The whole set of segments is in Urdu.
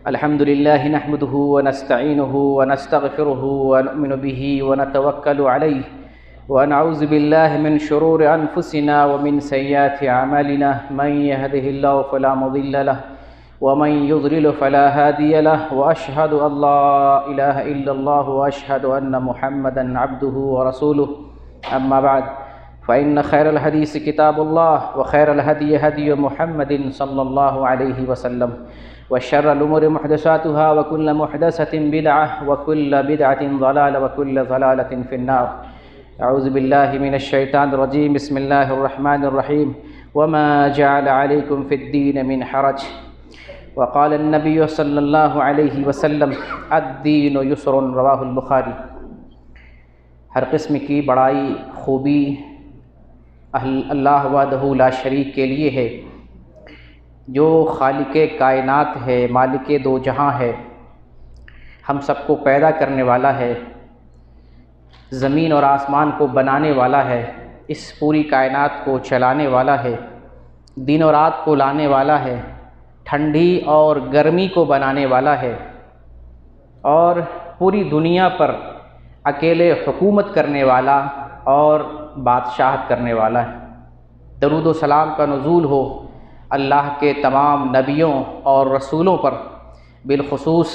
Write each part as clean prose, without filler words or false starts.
الحمد لله نحمده ونستعينه ونستغفره ونؤمن به ونتوكل عليه ونعوذ بالله من شرور أنفسنا ومن سيئات أعمالنا من يهده الله فلا مضل له ومن يضلل فلا هادي له وأشهد أن لا إله إلا الله وأشهد أن محمدا عبده ورسوله أما بعد فإن خير الحديث كتاب الله وخير الهدي هدي محمد صلى الله عليه وسلم وشر الأمور محدثاتها وكل محدثة بدعة وكل بدعة ضلالة وكل ضلالة في النار. أعوذ بالله من الشيطان الرجيم. بسم الله الرحمن الرحيم. وما جعل عليكم في الدين من حرج وقال النبي صلى الله عليه وسلم الدين يسر. رواہ البخاری. ہر قسم کی بڑائی خوبی اللہ وحدہ لا شریک کے لیے ہے، جو خالق کائنات ہے، مالک دو جہاں ہے، ہم سب کو پیدا کرنے والا ہے، زمین اور آسمان کو بنانے والا ہے، اس پوری کائنات کو چلانے والا ہے، دن و رات کو لانے والا ہے، ٹھنڈی اور گرمی کو بنانے والا ہے، اور پوری دنیا پر اکیلے حکومت کرنے والا اور بادشاہت کرنے والا ہے۔ درود و سلام کا نزول ہو اللہ کے تمام نبیوں اور رسولوں پر، بالخصوص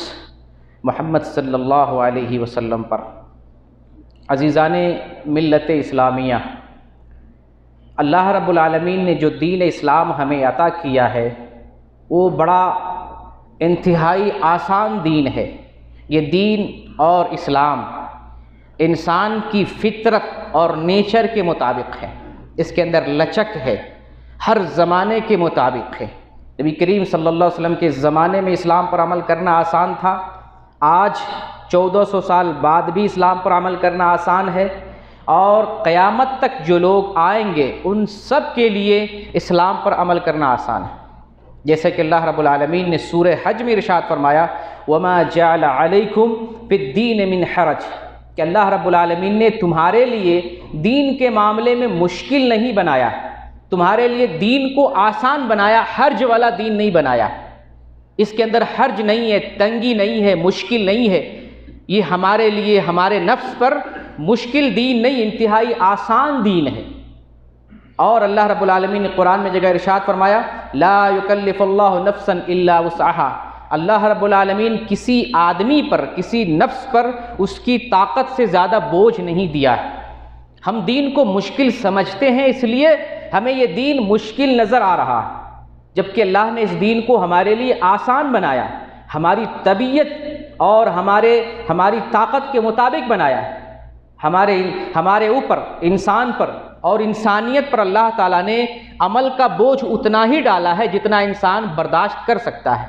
محمد صلی اللہ علیہ وسلم پر۔ عزیزان ملت اسلامیہ، اللہ رب العالمین نے جو دین اسلام ہمیں عطا کیا ہے وہ بڑا انتہائی آسان دین ہے۔ یہ دین اور اسلام انسان کی فطرت اور نیچر کے مطابق ہے، اس کے اندر لچک ہے، ہر زمانے کے مطابق ہے۔ نبی کریم صلی اللہ علیہ وسلم کے زمانے میں اسلام پر عمل کرنا آسان تھا، آج 1400 سال بعد بھی اسلام پر عمل کرنا آسان ہے، اور قیامت تک جو لوگ آئیں گے ان سب کے لیے اسلام پر عمل کرنا آسان ہے۔ جیسے کہ اللہ رب العالمین نے سورہ حج میں ارشاد فرمایا وَمَا جَعَلَ عَلَيْكُمْ فِي الدِّينِ مِنْ حَرَجٍ، کہ اللہ رب العالمین نے تمہارے لیے دین کے معاملے میں مشکل نہیں بنایا، تمہارے لیے دین کو آسان بنایا، حرج والا دین نہیں بنایا۔ اس کے اندر حرج نہیں ہے، تنگی نہیں ہے، مشکل نہیں ہے۔ یہ ہمارے لیے، ہمارے نفس پر مشکل دین نہیں، انتہائی آسان دین ہے۔ اور اللہ رب العالمین نے قرآن میں جگہ ارشاد فرمایا لا یکلف اللہ نفسا الا وسعها، اللہ رب العالمین کسی آدمی پر، کسی نفس پر اس کی طاقت سے زیادہ بوجھ نہیں دیا ہے۔ ہم دین کو مشکل سمجھتے ہیں، اس لیے ہمیں یہ دین مشکل نظر آ رہا ہے، جبکہ اللہ نے اس دین کو ہمارے لیے آسان بنایا، ہماری طبیعت اور ہماری طاقت کے مطابق بنایا ہے۔ ہمارے اوپر، انسان پر اور انسانیت پر اللہ تعالیٰ نے عمل کا بوجھ اتنا ہی ڈالا ہے جتنا انسان برداشت کر سکتا ہے۔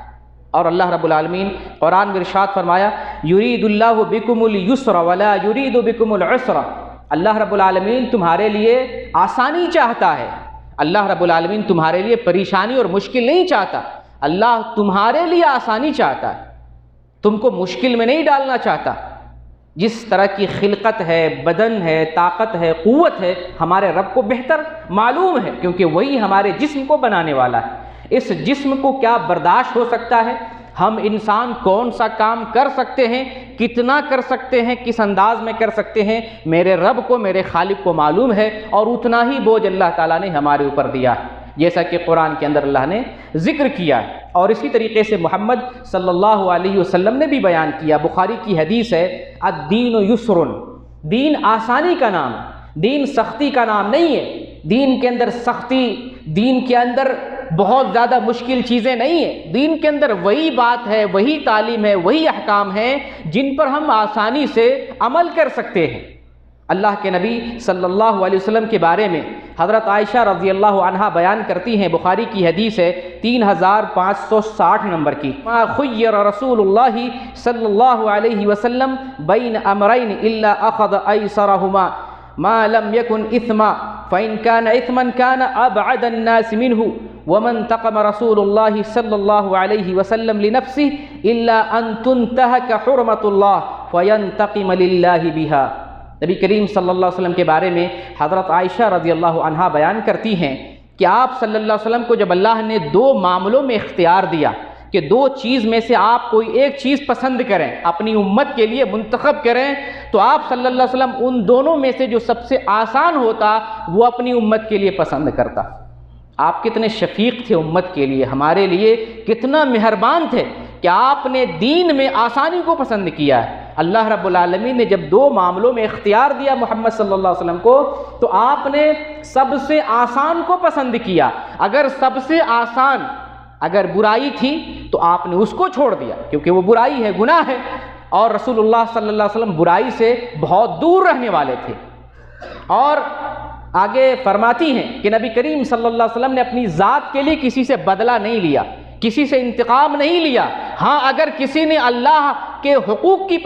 اور اللہ رب العالمین قرآن میں ارشاد فرمایا یرید اللہ بکم الیسر ولا یرید بکم العسر، اللہ رب العالمین تمہارے لیے آسانی چاہتا ہے، اللہ رب العالمین تمہارے لیے پریشانی اور مشکل نہیں چاہتا، اللہ تمہارے لیے آسانی چاہتا ہے، تم کو مشکل میں نہیں ڈالنا چاہتا۔ جس طرح کی خلقت ہے، بدن ہے، طاقت ہے، قوت ہے، ہمارے رب کو بہتر معلوم ہے، کیونکہ وہی ہمارے جسم کو بنانے والا ہے۔ اس جسم کو کیا برداشت ہو سکتا ہے، ہم انسان کون سا کام کر سکتے ہیں، کتنا کر سکتے ہیں، کس انداز میں کر سکتے ہیں، میرے رب کو، میرے خالق کو معلوم ہے، اور اتنا ہی بوجھ اللہ تعالیٰ نے ہمارے اوپر دیا ہے، جیسا کہ قرآن کے اندر اللہ نے ذکر کیا ہے۔ اور اسی طریقے سے محمد صلی اللہ علیہ وسلم نے بھی بیان کیا، بخاری کی حدیث ہے الدین یسر، دین آسانی کا نام، دین سختی کا نام نہیں ہے۔ دین کے اندر سختی، دین کے اندر بہت زیادہ مشکل چیزیں نہیں ہیں، دین کے اندر وہی بات ہے، وہی تعلیم ہے، وہی احکام ہیں جن پر ہم آسانی سے عمل کر سکتے ہیں۔ اللہ کے نبی صلی اللہ علیہ وسلم کے بارے میں حضرت عائشہ رضی اللہ عنہا بیان کرتی ہیں، بخاری کی حدیث ہے 3560 نمبر کی، ما خیر رسول اللہ صلی اللہ علیہ وسلم بین امرین الا اخذ ایسرہما ما لم یکن اثما فإن كان اثما كان ابعد الناس منه ومن تقم رسول اللہ صلی اللہ علیہ وسلم لنفسه الا ان تنتهك حرمۃ اللہ فینتقم للہ بها۔ نبی کریم صلی اللہ علیہ وسلم کے بارے میں حضرت عائشہ رضی اللہ عنہا بیان کرتی ہیں کہ آپ صلی اللہ علیہ وسلم کو جب اللہ نے دو معاملوں میں اختیار دیا کہ دو چیز میں سے آپ کوئی ایک چیز پسند کریں، اپنی امت کے لیے منتخب کریں، تو آپ صلی اللہ علیہ وسلم ان دونوں میں سے جو سب سے آسان ہوتا وہ اپنی امت کے لیے پسند کرتا۔ آپ کتنے شفیق تھے امت کے لیے، ہمارے لیے کتنا مہربان تھے کہ آپ نے دین میں آسانی کو پسند کیا ہے۔ اللہ رب العالمین نے جب دو معاملوں میں اختیار دیا محمد صلی اللہ علیہ وسلم کو، تو آپ نے سب سے آسان کو پسند کیا۔ اگر سب سے آسان اگر برائی تھی تو آپ نے اس کو چھوڑ دیا، کیونکہ وہ برائی ہے، گناہ ہے، اور رسول اللہ صلی اللہ علیہ وسلم برائی سے بہت دور رہنے والے تھے۔ اور آگے فرماتی ہیں کہ نبی کریم صلی اللہ علیہ وسلم نے اپنی ذات کے لیے کسی سے بدلہ نہیں لیا، کسی سے انتقام نہیں لیا۔ ہاں اگر کسی نے اللہ کے حقوق کی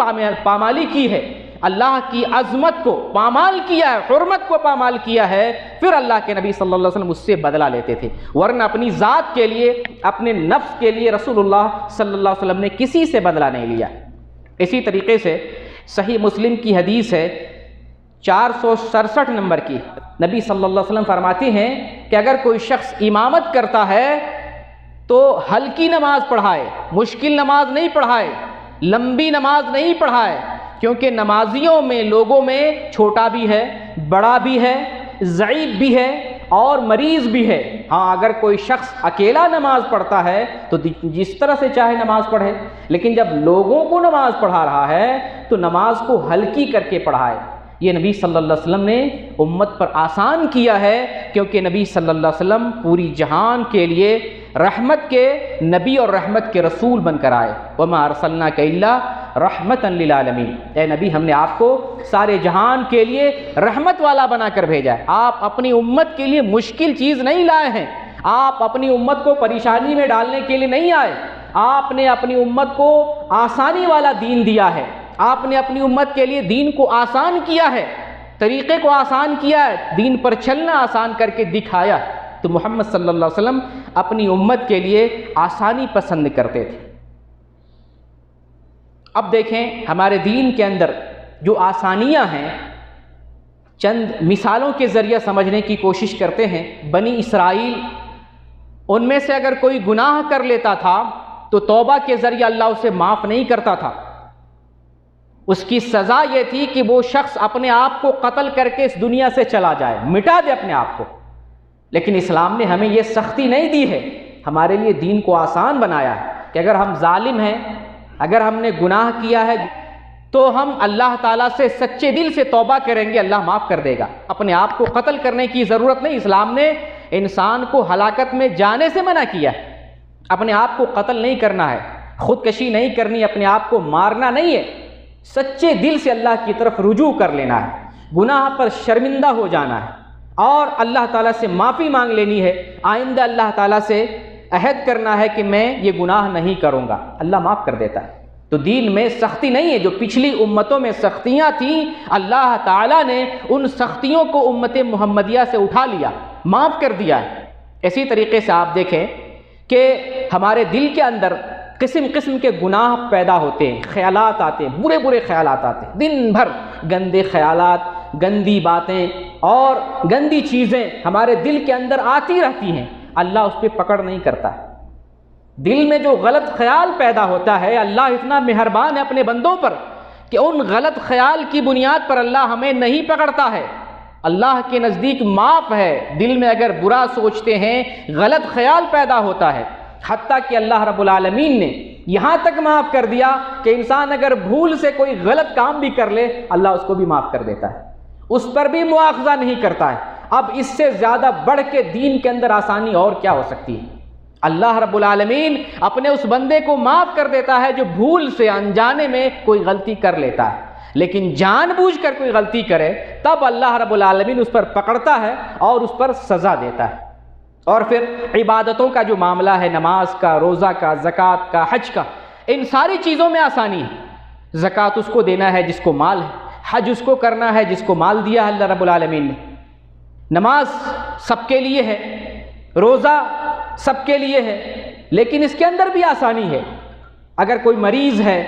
پامالی کی ہے، اللہ کی عظمت کو پامال کیا ہے، حرمت کو پامال کیا ہے، پھر اللہ کے نبی صلی اللہ علیہ وسلم اس سے بدلہ لیتے تھے، ورنہ اپنی ذات کے لیے، اپنے نفس کے لیے رسول اللہ صلی اللہ علیہ وسلم نے کسی سے بدلہ نہیں لیا۔ اسی طریقے سے صحیح مسلم کی حدیث ہے 467 نمبر کی، نبی صلی اللہ علیہ وسلم فرماتے ہیں کہ اگر کوئی شخص امامت کرتا ہے تو ہلکی نماز پڑھائے، مشکل نماز نہیں پڑھائے، لمبی نماز نہیں پڑھائے، کیونکہ نمازیوں میں لوگوں میں چھوٹا بھی ہے، بڑا بھی ہے، ضعیف بھی ہے اور مریض بھی ہے۔ ہاں اگر کوئی شخص اکیلا نماز پڑھتا ہے تو جس طرح سے چاہے نماز پڑھے، لیکن جب لوگوں کو نماز پڑھا رہا ہے تو نماز کو ہلکی کر کے پڑھائے۔ یہ نبی صلی اللہ علیہ وسلم نے امت پر آسان کیا ہے، کیونکہ نبی صلی اللہ علیہ وسلم پوری جہان کے لیے رحمت کے نبی اور رحمت کے رسول بن کر آئے۔ وَمَا أَرْسَلْنَاكَ إِلَّا رَحْمَةً لِلْعَالَمِينَ، اے نبی ہم نے آپ کو سارے جہان کے لیے رحمت والا بنا کر بھیجا ہے۔ آپ اپنی امت کے لیے مشکل چیز نہیں لائے ہیں، آپ اپنی امت کو پریشانی میں ڈالنے کے لیے نہیں آئے، آپ نے اپنی امت کو آسانی والا دین دیا ہے، آپ نے اپنی امت کے لیے دین کو آسان کیا ہے، طریقے کو آسان کیا ہے، دین پر چلنا آسان کر کے دکھایا۔ تو محمد صلی اللہ علیہ وسلم اپنی امت کے لیے آسانی پسند کرتے تھے۔ اب دیکھیں ہمارے دین کے اندر جو آسانیاں ہیں، چند مثالوں کے ذریعہ سمجھنے کی کوشش کرتے ہیں۔ بنی اسرائیل، ان میں سے اگر کوئی گناہ کر لیتا تھا تو توبہ کے ذریعہ اللہ اسے معاف نہیں کرتا تھا، اس کی سزا یہ تھی کہ وہ شخص اپنے آپ کو قتل کر کے اس دنیا سے چلا جائے، مٹا دے اپنے آپ کو۔ لیکن اسلام نے ہمیں یہ سختی نہیں دی ہے، ہمارے لیے دین کو آسان بنایا ہے کہ اگر ہم ظالم ہیں، اگر ہم نے گناہ کیا ہے تو ہم اللہ تعالیٰ سے سچے دل سے توبہ کریں گے، اللہ معاف کر دے گا۔ اپنے آپ کو قتل کرنے کی ضرورت نہیں، اسلام نے انسان کو ہلاکت میں جانے سے منع کیا ہے، اپنے آپ کو قتل نہیں کرنا ہے، خودکشی نہیں کرنی، اپنے آپ کو مارنا نہیں ہے، سچے دل سے اللہ کی طرف رجوع کر لینا ہے، گناہ پر شرمندہ ہو جانا ہے اور اللہ تعالیٰ سے معافی مانگ لینی ہے، آئندہ اللہ تعالیٰ سے عہد کرنا ہے کہ میں یہ گناہ نہیں کروں گا، اللہ معاف کر دیتا ہے۔ تو دین میں سختی نہیں ہے، جو پچھلی امتوں میں سختیاں تھیں اللہ تعالیٰ نے ان سختیوں کو امت محمدیہ سے اٹھا لیا، معاف کر دیا ہے۔ اسی طریقے سے آپ دیکھیں کہ ہمارے دل کے اندر قسم قسم کے گناہ پیدا ہوتے ہیں، خیالات آتے ہیں، برے برے خیالات آتے ہیں، دن بھر گندے خیالات، گندی باتیں اور گندی چیزیں ہمارے دل کے اندر آتی رہتی ہیں، اللہ اس پہ پکڑ نہیں کرتا ہے۔ دل میں جو غلط خیال پیدا ہوتا ہے، اللہ اتنا مہربان ہے اپنے بندوں پر کہ ان غلط خیال کی بنیاد پر اللہ ہمیں نہیں پکڑتا ہے، اللہ کے نزدیک معاف ہے۔ دل میں اگر برا سوچتے ہیں، غلط خیال پیدا ہوتا ہے، حتیٰ کہ اللہ رب العالمین نے یہاں تک معاف کر دیا کہ انسان اگر بھول سے کوئی غلط کام بھی کر لے، اللہ اس کو بھی معاف کر دیتا ہے، اس پر بھی مواخذہ نہیں کرتا ہے۔ اب اس سے زیادہ بڑھ کے دین کے اندر آسانی اور کیا ہو سکتی ہے؟ اللہ رب العالمین اپنے اس بندے کو معاف کر دیتا ہے جو بھول سے انجانے میں کوئی غلطی کر لیتا ہے، لیکن جان بوجھ کر کوئی غلطی کرے تب اللہ رب العالمین اس پر پکڑتا ہے اور اس پر سزا دیتا ہے۔ اور پھر عبادتوں کا جو معاملہ ہے، نماز کا، روزہ کا، زکوٰۃ کا، حج کا، ان ساری چیزوں میں آسانی ہے۔ زکوٰۃ اس کو دینا ہے جس کو مال ہے، حج اس کو کرنا ہے جس کو مال دیا ہے اللہ رب العالمین نے، نماز سب کے لیے ہے، روزہ سب کے لیے ہے، لیکن اس کے اندر بھی آسانی ہے۔ اگر کوئی مریض ہے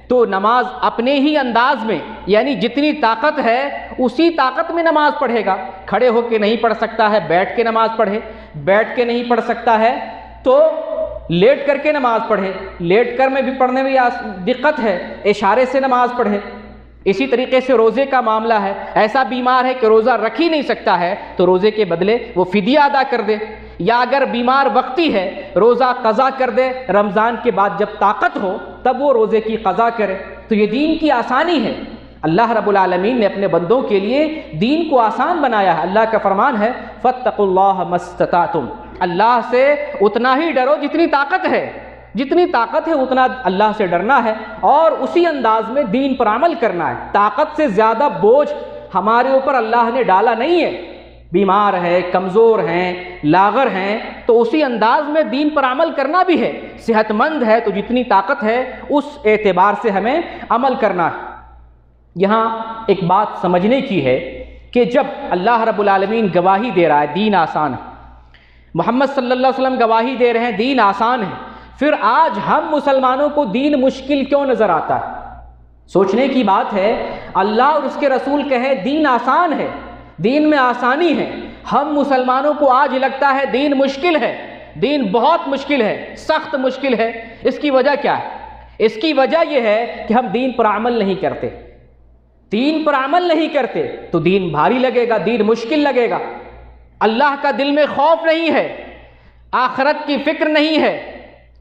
تو نماز اپنے ہی انداز میں، یعنی جتنی طاقت ہے اسی طاقت میں نماز پڑھے گا، کھڑے ہو کے نہیں پڑھ سکتا ہے بیٹھ کے نماز پڑھے، بیٹھ کے نہیں پڑھ سکتا ہے تو لیٹ کر کے نماز پڑھے، لیٹ کر میں بھی پڑھنے میں دقت ہے، اشارے سے نماز پڑھے۔ اسی طریقے سے روزے کا معاملہ ہے، ایسا بیمار ہے کہ روزہ رکھ ہی نہیں سکتا ہے تو روزے کے بدلے وہ فدیہ ادا کر دے، یا اگر بیمار وقتی ہے روزہ قضا کر دے، رمضان کے بعد جب طاقت ہو تب وہ روزے کی قضا کرے۔ تو یہ دین کی آسانی ہے، اللہ رب العالمین نے اپنے بندوں کے لیے دین کو آسان بنایا ہے۔ اللہ کا فرمان ہے فاتقوا اللہ ما استطعتم، اللہ سے اتنا ہی ڈرو جتنی طاقت ہے، جتنی طاقت ہے اتنا اللہ سے ڈرنا ہے اور اسی انداز میں دین پر عمل کرنا ہے۔ طاقت سے زیادہ بوجھ ہمارے اوپر اللہ نے ڈالا نہیں ہے، بیمار ہے، کمزور ہیں، لاغر ہیں تو اسی انداز میں دین پر عمل کرنا بھی ہے، صحت مند ہے تو جتنی طاقت ہے اس اعتبار سے ہمیں عمل کرنا ہے۔ یہاں ایک بات سمجھنے کی ہے کہ جب اللہ رب العالمین گواہی دے رہا ہے دین آسان ہے، محمد صلی اللہ علیہ وسلم گواہی دے رہے ہیں دین آسان ہے، پھر آج ہم مسلمانوں کو دین مشکل کیوں نظر آتا ہے؟ سوچنے کی بات ہے۔ اللہ اور اس کے رسول کہے دین آسان ہے، دین میں آسانی ہے، ہم مسلمانوں کو آج لگتا ہے دین مشکل ہے، دین بہت مشکل ہے، سخت مشکل ہے۔ اس کی وجہ کیا ہے؟ اس کی وجہ یہ ہے کہ ہم دین پر عمل نہیں کرتے۔ دین پر عمل نہیں کرتے تو دین بھاری لگے گا، دین مشکل لگے گا۔ اللہ کا دل میں خوف نہیں ہے، آخرت کی فکر نہیں ہے،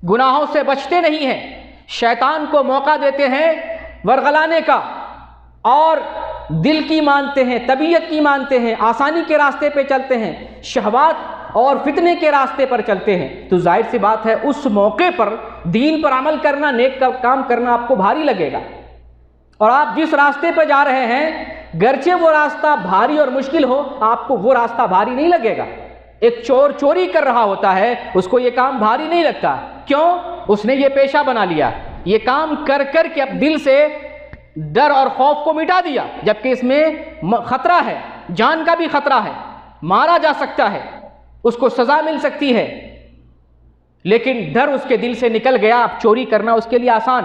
گناہوں سے بچتے نہیں ہیں، شیطان کو موقع دیتے ہیں ورغلانے کا، اور دل کی مانتے ہیں، طبیعت کی مانتے ہیں، آسانی کے راستے پہ چلتے ہیں، شہوات اور فتنے کے راستے پر چلتے ہیں، تو ظاہر سی بات ہے اس موقع پر دین پر عمل کرنا، نیک کا کام کرنا آپ کو بھاری لگے گا۔ اور آپ جس راستے پہ جا رہے ہیں گرچہ وہ راستہ بھاری اور مشکل ہو، آپ کو وہ راستہ بھاری نہیں لگے گا۔ ایک چور چوری کر رہا ہوتا ہے، اس کو یہ کام بھاری نہیں لگتا، کیوں؟ اس نے یہ پیشہ بنا لیا، یہ کام کر کر کے اب دل سے ڈر اور خوف کو مٹا دیا، جبکہ اس میں خطرہ ہے، جان کا بھی خطرہ ہے، مارا جا سکتا ہے، اس کو سزا مل سکتی ہے، لیکن ڈر اس کے دل سے نکل گیا۔ اب چوری کرنا اس کے لیے آسان،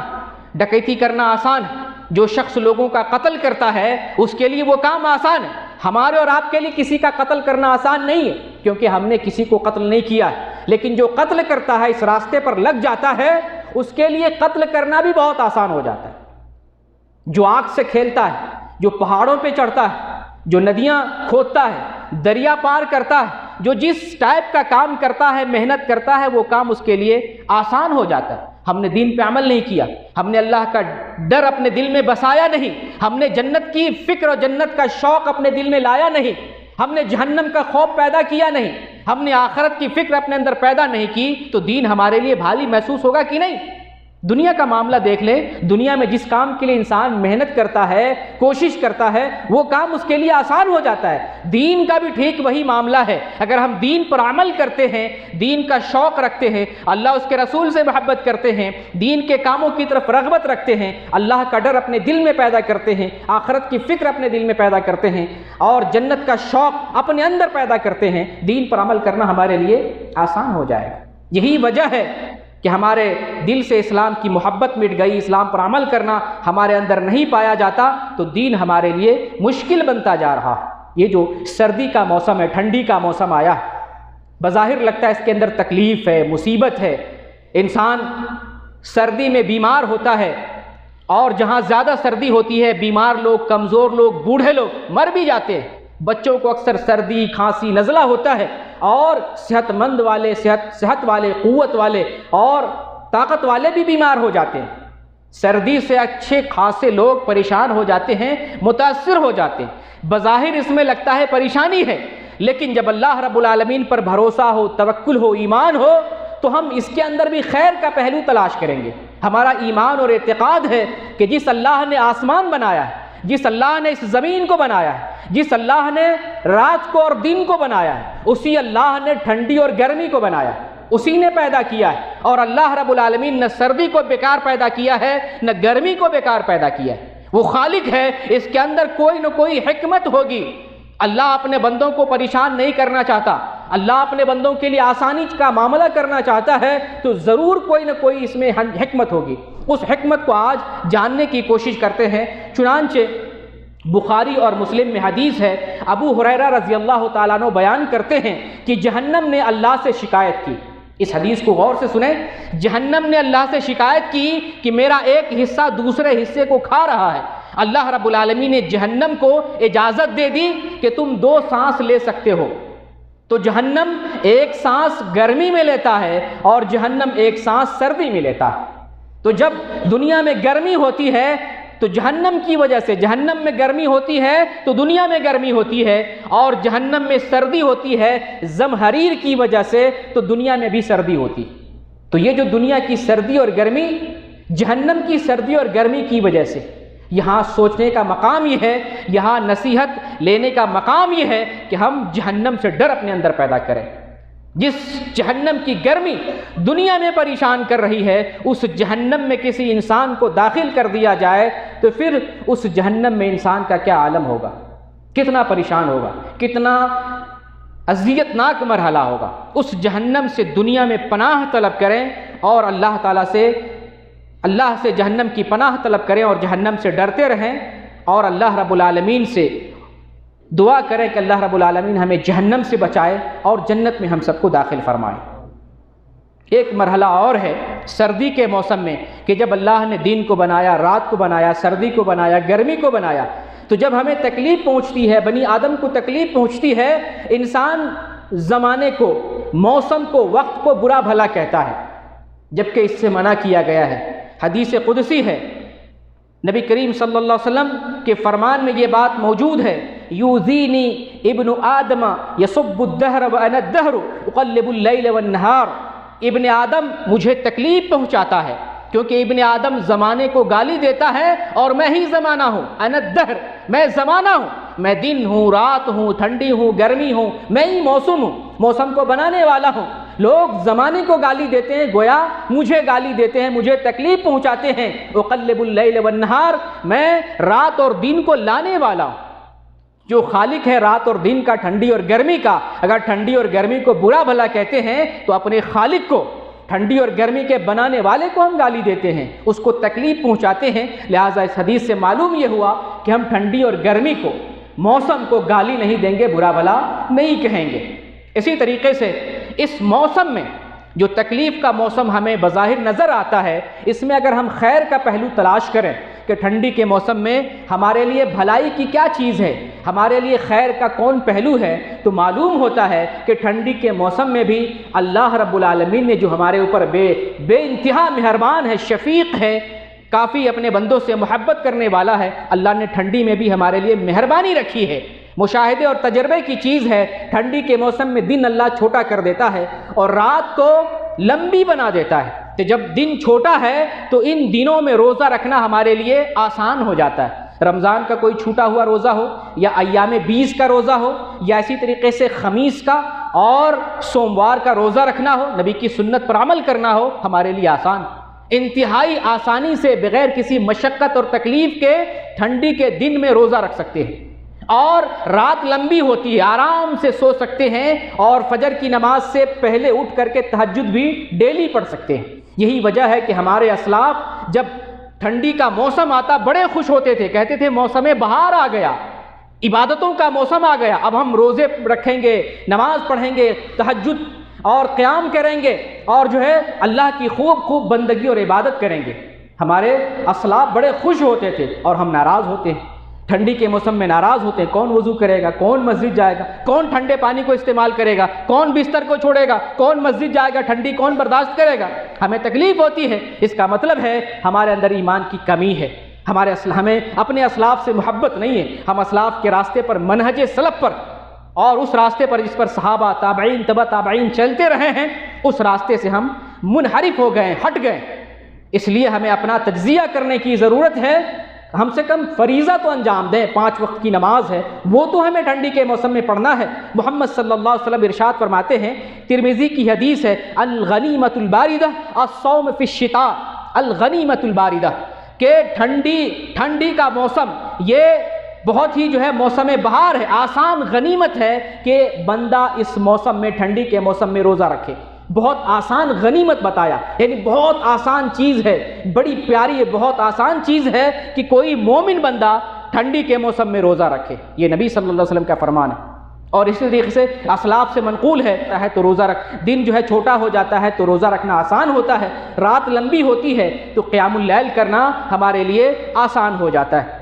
ڈکیتی کرنا آسان، جو شخص لوگوں کا قتل کرتا ہے اس کے لیے وہ کام آسان ہے۔ ہمارے اور آپ کے لیے کسی کا قتل کرنا آسان نہیں ہے، کیونکہ ہم نے کسی کو قتل نہیں کیا ہے، لیکن جو قتل کرتا ہے، اس راستے پر لگ جاتا ہے، اس کے لیے قتل کرنا بھی بہت آسان ہو جاتا ہے۔ جو آگ سے کھیلتا ہے، جو پہاڑوں پہ چڑھتا ہے، جو ندیاں کھودتا ہے، دریا پار کرتا ہے، جو جس ٹائپ کا کام کرتا ہے، محنت کرتا ہے، وہ کام اس کے لیے آسان ہو جاتا ہے۔ ہم نے دین پہ عمل نہیں کیا، ہم نے اللہ کا ڈر اپنے دل میں بسایا نہیں، ہم نے جنت کی فکر اور جنت کا شوق اپنے دل میں لایا نہیں، ہم نے جہنم کا خوف پیدا کیا نہیں، ہم نے آخرت کی فکر اپنے اندر پیدا نہیں کی، تو دین ہمارے لیے بھاری محسوس ہوگا کہ نہیں؟ دنیا کا معاملہ دیکھ لیں، دنیا میں جس کام کے لیے انسان محنت کرتا ہے، کوشش کرتا ہے، وہ کام اس کے لیے آسان ہو جاتا ہے۔ دین کا بھی ٹھیک وہی معاملہ ہے۔ اگر ہم دین پر عمل کرتے ہیں، دین کا شوق رکھتے ہیں، اللہ اس کے رسول سے محبت کرتے ہیں، دین کے کاموں کی طرف رغبت رکھتے ہیں، اللہ کا ڈر اپنے دل میں پیدا کرتے ہیں، آخرت کی فکر اپنے دل میں پیدا کرتے ہیں، اور جنت کا شوق اپنے اندر پیدا کرتے ہیں، دین پر عمل کرنا ہمارے لیے آسان ہو جائے گا۔ یہی وجہ ہے کہ ہمارے دل سے اسلام کی محبت مٹ گئی، اسلام پر عمل کرنا ہمارے اندر نہیں پایا جاتا، تو دین ہمارے لیے مشکل بنتا جا رہا ہے۔ یہ جو سردی کا موسم ہے، ٹھنڈی کا موسم آیا ہے، بظاہر لگتا ہے اس کے اندر تکلیف ہے، مصیبت ہے، انسان سردی میں بیمار ہوتا ہے، اور جہاں زیادہ سردی ہوتی ہے بیمار لوگ، کمزور لوگ، بوڑھے لوگ مر بھی جاتے ہیں۔ بچوں کو اکثر سردی، کھانسی، نزلہ ہوتا ہے، اور صحت مند والے، صحت والے، قوت والے اور طاقت والے بھی بیمار ہو جاتے ہیں۔ سردی سے اچھے خاصے لوگ پریشان ہو جاتے ہیں، متاثر ہو جاتے ہیں۔ بظاہر اس میں لگتا ہے پریشانی ہے، لیکن جب اللہ رب العالمین پر بھروسہ ہو، توکل ہو، ایمان ہو، تو ہم اس کے اندر بھی خیر کا پہلو تلاش کریں گے۔ ہمارا ایمان اور اعتقاد ہے کہ جس اللہ نے آسمان بنایا ہے، جس اللہ نے اس زمین کو بنایا ہے، جس اللہ نے رات کو اور دن کو بنایا ہے، اسی اللہ نے ٹھنڈی اور گرمی کو بنایا ہے، اسی نے پیدا کیا ہے۔ اور اللہ رب العالمین نہ سردی کو بیکار پیدا کیا ہے، نہ گرمی کو بیکار پیدا کیا ہے۔ وہ خالق ہے، اس کے اندر کوئی نہ کوئی حکمت ہوگی۔ اللہ اپنے بندوں کو پریشان نہیں کرنا چاہتا، اللہ اپنے بندوں کے لیے آسانی کا معاملہ کرنا چاہتا ہے، تو ضرور کوئی نہ کوئی اس میں حکمت ہوگی۔ اس حکمت کو آج جاننے کی کوشش کرتے ہیں۔ چنانچہ بخاری اور مسلم میں حدیث ہے، ابو ہریرہ رضی اللہ تعالیٰ عنہ بیان کرتے ہیں کہ جہنم نے اللہ سے شکایت کی، اس حدیث کو غور سے سنیں. جہنم نے اللہ سے شکایت کی کہ میرا ایک حصہ دوسرے حصے کو کھا رہا ہے. اللہ رب العالمین نے جہنم کو اجازت دے دی کہ تم 2 سانس لے سکتے ہو. تو جہنم ایک سانس گرمی میں لیتا ہے اور جہنم ایک سانس سردی میں لیتا ہے. تو جب دنیا میں گرمی ہوتی ہے تو جہنم کی وجہ سے، جہنم میں گرمی ہوتی ہے تو دنیا میں گرمی ہوتی ہے، اور جہنم میں سردی ہوتی ہے زمہریر کی وجہ سے تو دنیا میں بھی سردی ہوتی. تو یہ جو دنیا کی سردی اور گرمی، جہنم کی سردی اور گرمی کی وجہ سے، یہاں سوچنے کا مقام یہ ہے، یہاں نصیحت لینے کا مقام یہ ہے کہ ہم جہنم سے ڈر اپنے اندر پیدا کریں. جس جہنم کی گرمی دنیا میں پریشان کر رہی ہے، اس جہنم میں کسی انسان کو داخل کر دیا جائے تو پھر اس جہنم میں انسان کا کیا عالم ہوگا، کتنا پریشان ہوگا، کتنا اذیت ناک مرحلہ ہوگا. اس جہنم سے دنیا میں پناہ طلب کریں اور اللہ تعالیٰ سے، اللہ سے جہنم کی پناہ طلب کریں اور جہنم سے ڈرتے رہیں، اور اللہ رب العالمین سے دعا کریں کہ اللہ رب العالمین ہمیں جہنم سے بچائے اور جنت میں ہم سب کو داخل فرمائے. ایک مرحلہ اور ہے سردی کے موسم میں کہ جب اللہ نے دن کو بنایا، رات کو بنایا، سردی کو بنایا، گرمی کو بنایا، تو جب ہمیں تکلیف پہنچتی ہے، بنی آدم کو تکلیف پہنچتی ہے، انسان زمانے کو، موسم کو، وقت کو برا بھلا کہتا ہے، جبکہ اس سے منع کیا گیا ہے. حدیث قدسی ہے، نبی کریم صلی اللہ علیہ وسلم کے فرمان میں یہ بات موجود ہے، یوزینی ابن آدم یسب الدہر وانا الدہر اقلب اللیل والنہار. ابن آدم مجھے تکلیف پہنچاتا ہے کیونکہ ابن آدم زمانے کو گالی دیتا ہے اور میں ہی زمانہ ہوں. انا الدہر، میں زمانہ ہوں، میں دن ہوں، رات ہوں، ٹھنڈی ہوں، گرمی ہوں، میں ہی موسم ہوں، موسم کو بنانے والا ہوں. لوگ زمانے کو گالی دیتے ہیں، گویا مجھے گالی دیتے ہیں، مجھے تکلیف پہنچاتے ہیں. اقلب اللیل والنہار، میں رات اور دن کو لانے والا ہوں. جو خالق ہے رات اور دن کا، ٹھنڈی اور گرمی کا، اگر ٹھنڈی اور گرمی کو برا بھلا کہتے ہیں تو اپنے خالق کو، ٹھنڈی اور گرمی کے بنانے والے کو ہم گالی دیتے ہیں، اس کو تکلیف پہنچاتے ہیں. لہٰذا اس حدیث سے معلوم یہ ہوا کہ ہم ٹھنڈی اور گرمی کو، موسم کو گالی نہیں دیں گے، برا بھلا نہیں کہیں گے. اسی طریقے سے اس موسم میں، جو تکلیف کا موسم ہمیں بظاہر نظر آتا ہے، اس میں اگر ہم خیر کا پہلو تلاش کریں کہ ٹھنڈی کے موسم میں ہمارے لیے بھلائی کی کیا چیز ہے، ہمارے لیے خیر کا کون پہلو ہے، تو معلوم ہوتا ہے کہ ٹھنڈی کے موسم میں بھی اللہ رب العالمین نے جو ہمارے اوپر بے انتہا مہربان ہے، شفیق ہے، کافی اپنے بندوں سے محبت کرنے والا ہے، اللہ نے ٹھنڈی میں بھی ہمارے لیے مہربانی رکھی ہے. مشاہدے اور تجربے کی چیز ہے، ٹھنڈی کے موسم میں دن اللہ چھوٹا کر دیتا ہے اور رات کو لمبی بنا دیتا ہے. کہ جب دن چھوٹا ہے تو ان دنوں میں روزہ رکھنا ہمارے لیے آسان ہو جاتا ہے. رمضان کا کوئی چھوٹا ہوا روزہ ہو یا ایام 20 کا روزہ ہو یا اسی طریقے سے خمیس کا اور سوموار کا روزہ رکھنا ہو، نبی کی سنت پر عمل کرنا ہو، ہمارے لیے آسان، انتہائی آسانی سے بغیر کسی مشقت اور تکلیف کے ٹھنڈی کے دن میں روزہ رکھ سکتے ہیں. اور رات لمبی ہوتی ہے، آرام سے سو سکتے ہیں اور فجر کی نماز سے پہلے اٹھ کر کے تہجد بھی ڈیلی پڑھ سکتے ہیں. یہی وجہ ہے کہ ہمارے اسلاف جب ٹھنڈی کا موسم آتا بڑے خوش ہوتے تھے، کہتے تھے موسم بہار آ گیا، عبادتوں کا موسم آ گیا، اب ہم روزے رکھیں گے، نماز پڑھیں گے، تہجد اور قیام کریں گے اور جو ہے اللہ کی خوب بندگی اور عبادت کریں گے. ہمارے اسلاف بڑے خوش ہوتے تھے اور ہم ناراض ہوتے ہیں. ٹھنڈی کے موسم میں ناراض ہوتے ہیں، کون وضو کرے گا، کون مسجد جائے گا، کون ٹھنڈے پانی کو استعمال کرے گا، کون بستر کو چھوڑے گا، کون مسجد جائے گا، ٹھنڈی کون برداشت کرے گا. ہمیں تکلیف ہوتی ہے. اس کا مطلب ہے ہمارے اندر ایمان کی کمی ہے، ہمیں اپنے اسلاف سے محبت نہیں ہے. ہم اسلاف کے راستے پر، منہج سلف پر اور اس راستے پر جس پر صحابہ، تابعین، تبع تابعین چلتے رہے ہیں، اس راستے سے ہم منحرف ہو گئے، ہٹ گئے. اس لیے ہمیں اپنا تجزیہ کرنے کی ضرورت ہے. ہم سے کم فریضہ تو انجام دیں، 5 وقت کی نماز ہے وہ تو ہمیں ٹھنڈی کے موسم میں پڑھنا ہے. محمد صلی اللہ علیہ وسلم ارشاد فرماتے ہیں، ترمذی کی حدیث ہے، الغنیمۃ الباردہ الصوم فی الشتاء، الغنیمۃ الباردہ، کہ ٹھنڈی کا موسم یہ بہت ہی جو ہے موسم بہار ہے، آسان غنیمت ہے کہ بندہ اس موسم میں، ٹھنڈی کے موسم میں روزہ رکھے. بہت آسان غنیمت بتایا، یعنی بہت آسان چیز ہے، بڑی پیاری، بہت آسان چیز ہے کہ کوئی مومن بندہ ٹھنڈی کے موسم میں روزہ رکھے. یہ نبی صلی اللہ علیہ وسلم کا فرمان ہے. اور اسی طریقے سے اسلاف سے منقول ہے تو روزہ دن جو ہے چھوٹا ہو جاتا ہے تو روزہ رکھنا آسان ہوتا ہے، رات لمبی ہوتی ہے تو قیام اللیل کرنا ہمارے لیے آسان ہو جاتا ہے۔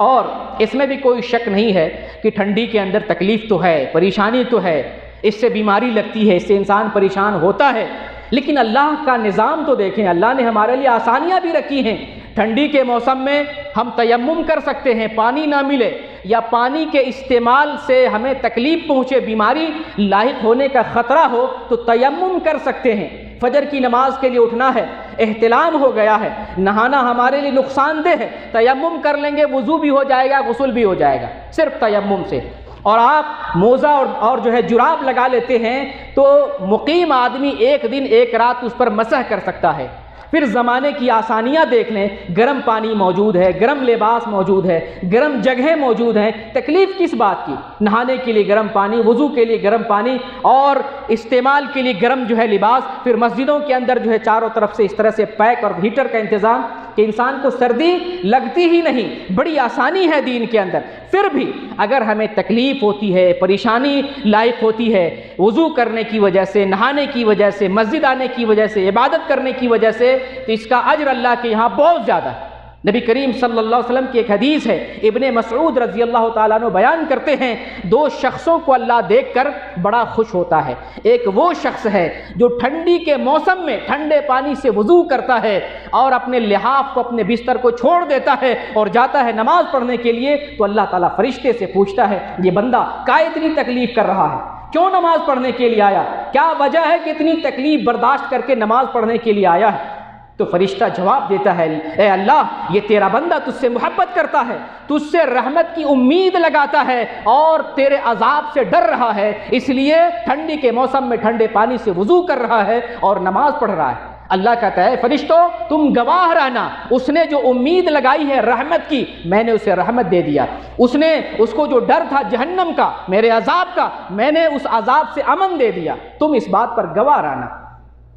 اور اس میں بھی کوئی شک نہیں ہے کہ ٹھنڈی کے اندر تکلیف تو ہے، پریشانی تو ہے، اس سے بیماری لگتی ہے، اس سے انسان پریشان ہوتا ہے، لیکن اللہ کا نظام تو دیکھیں، اللہ نے ہمارے لیے آسانیاں بھی رکھی ہیں۔ ٹھنڈی کے موسم میں ہم تیمم کر سکتے ہیں، پانی نہ ملے یا پانی کے استعمال سے ہمیں تکلیف پہنچے، بیماری لاحق ہونے کا خطرہ ہو تو تیمم کر سکتے ہیں۔ فجر کی نماز کے لیے اٹھنا ہے، احتلام ہو گیا ہے، نہانا ہمارے لیے نقصان دہ ہے، تیمم کر لیں گے، وضو بھی ہو جائے گا، غسل بھی ہو جائے گا صرف تیمم سے۔ اور آپ موزہ اور جو ہے جراب لگا لیتے ہیں تو مقیم آدمی ایک دن ایک رات اس پر مسح کر سکتا ہے۔ پھر زمانے کی آسانیاں دیکھ لیں، گرم پانی موجود ہے، گرم لباس موجود ہے، گرم جگہیں موجود ہیں، تکلیف کس بات کی؟ نہانے کے لیے گرم پانی، وضو کے لیے گرم پانی اور استعمال کے لیے گرم جو ہے لباس، پھر مسجدوں کے اندر جو ہے چاروں طرف سے اس طرح سے پیک اور ہیٹر کا انتظام کہ انسان کو سردی لگتی ہی نہیں، بڑی آسانی ہے دین کے اندر۔ پھر بھی اگر ہمیں تکلیف ہوتی ہے، پریشانی لاحق ہوتی ہے وضو کرنے کی وجہ سے، نہانے کی وجہ سے، مسجد آنے کی وجہ سے، عبادت کرنے کی وجہ سے، تو اس کا اجر اللہ کے یہاں بہت زیادہ ہے۔ نبی کریم صلی اللہ علیہ وسلم کی ایک حدیث ہے، ابن مسعود رضی اللہ تعالیٰ عنہ بیان کرتے ہیں، دو شخصوں کو اللہ دیکھ کر بڑا خوش ہوتا ہے۔ ایک وہ شخص ہے جو ٹھنڈی کے موسم میں ٹھنڈے پانی سے وضو کرتا ہے اور اپنے لحاف کو، اپنے بستر کو چھوڑ دیتا ہے اور جاتا ہے نماز پڑھنے کے لیے، تو اللہ تعالیٰ فرشتے سے پوچھتا ہے یہ بندہ کیا اتنی تکلیف کر رہا ہے، کیوں نماز پڑھنے کے لیے آیا، کیا وجہ ہے کہ اتنی تکلیف برداشت کر کے نماز پڑھنے کے لیے آیا ہے؟ تو فرشتہ جواب دیتا ہے، اے اللہ، یہ تیرا بندہ تجھ سے محبت کرتا ہے، تجھ سے رحمت کی امید لگاتا ہے اور تیرے عذاب سے ڈر رہا ہے، اس لیے ٹھنڈی کے موسم میں ٹھنڈے پانی سے وضو کر رہا ہے اور نماز پڑھ رہا ہے۔ اللہ کہتا ہے فرشتوں تم گواہ رہنا، اس نے جو امید لگائی ہے رحمت کی، میں نے اسے رحمت دے دیا، اس کو جو ڈر تھا جہنم کا، میرے عذاب کا، میں نے اس عذاب سے امن دے دیا، تم اس بات پر گواہ رہنا۔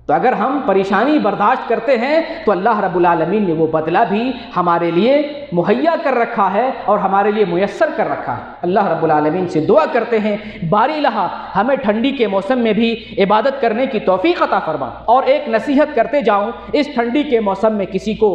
تو اگر ہم پریشانی برداشت کرتے ہیں تو اللہ رب العالمین نے وہ بدلہ بھی ہمارے لیے مہیا کر رکھا ہے اور ہمارے لیے میسر کر رکھا ہے۔ اللہ رب العالمین سے دعا کرتے ہیں باری لہا ہمیں ٹھنڈی کے موسم میں بھی عبادت کرنے کی توفیق عطا فرما۔ اور ایک نصیحت کرتے جاؤں، اس ٹھنڈی کے موسم میں کسی کو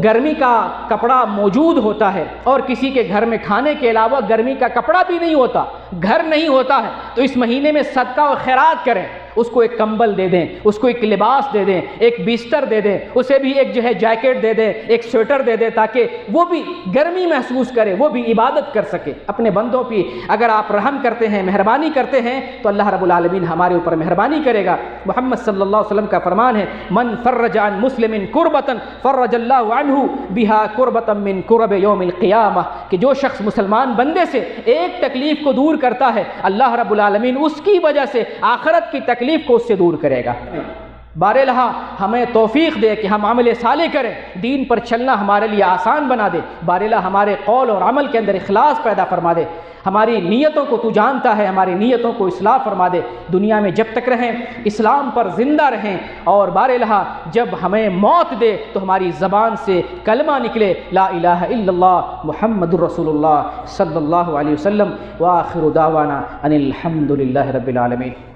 گرمی کا کپڑا موجود ہوتا ہے اور کسی کے گھر میں کھانے کے علاوہ گرمی کا کپڑا بھی نہیں ہوتا، گھر نہیں ہوتا ہے، تو اس مہینے میں صدقہ و خیرات کریں، اس کو ایک کمبل دے دیں، اس کو ایک لباس دے دیں، ایک بستر دے دیں، اسے بھی ایک جو ہے جیکٹ دے دیں، ایک سویٹر دے دیں، تاکہ وہ بھی گرمی محسوس کرے، وہ بھی عبادت کر سکے اپنے بندوں پہ۔ اگر آپ رحم کرتے ہیں، مہربانی کرتے ہیں تو اللہ رب العالمین ہمارے اوپر مہربانی کرے گا۔ محمد صلی اللہ علیہ وسلم کا فرمان ہے، من فرج عن مسلم کربۃ فرج اللہ عنہ بہا کربۃ من کرب یوم القیامہ، کہ جو شخص مسلمان بندے سے ایک تکلیف کو دور کرتا ہے، اللہ رب العالمین اس کی وجہ سے آخرت کی تکلیف کو اس سے دور کرے گا۔ بارہا ہمیں توفیق دے کہ ہم عمل صالح کریں، دین پر چلنا ہمارے لیے آسان بنا دے، بارہا ہمارے قول اور عمل کے اندر اخلاص پیدا فرما دے، ہماری نیتوں کو تو جانتا ہے، ہماری نیتوں کو اصلاح فرما دے، دنیا میں جب تک رہیں اسلام پر زندہ رہیں، اور بارہا جب ہمیں موت دے تو ہماری زبان سے کلمہ نکلے لا الہ الا اللہ محمد الرسول اللہ صلی اللہ علیہ وسلم، وآخر دعوانا ان الحمد للہ رب العالمین۔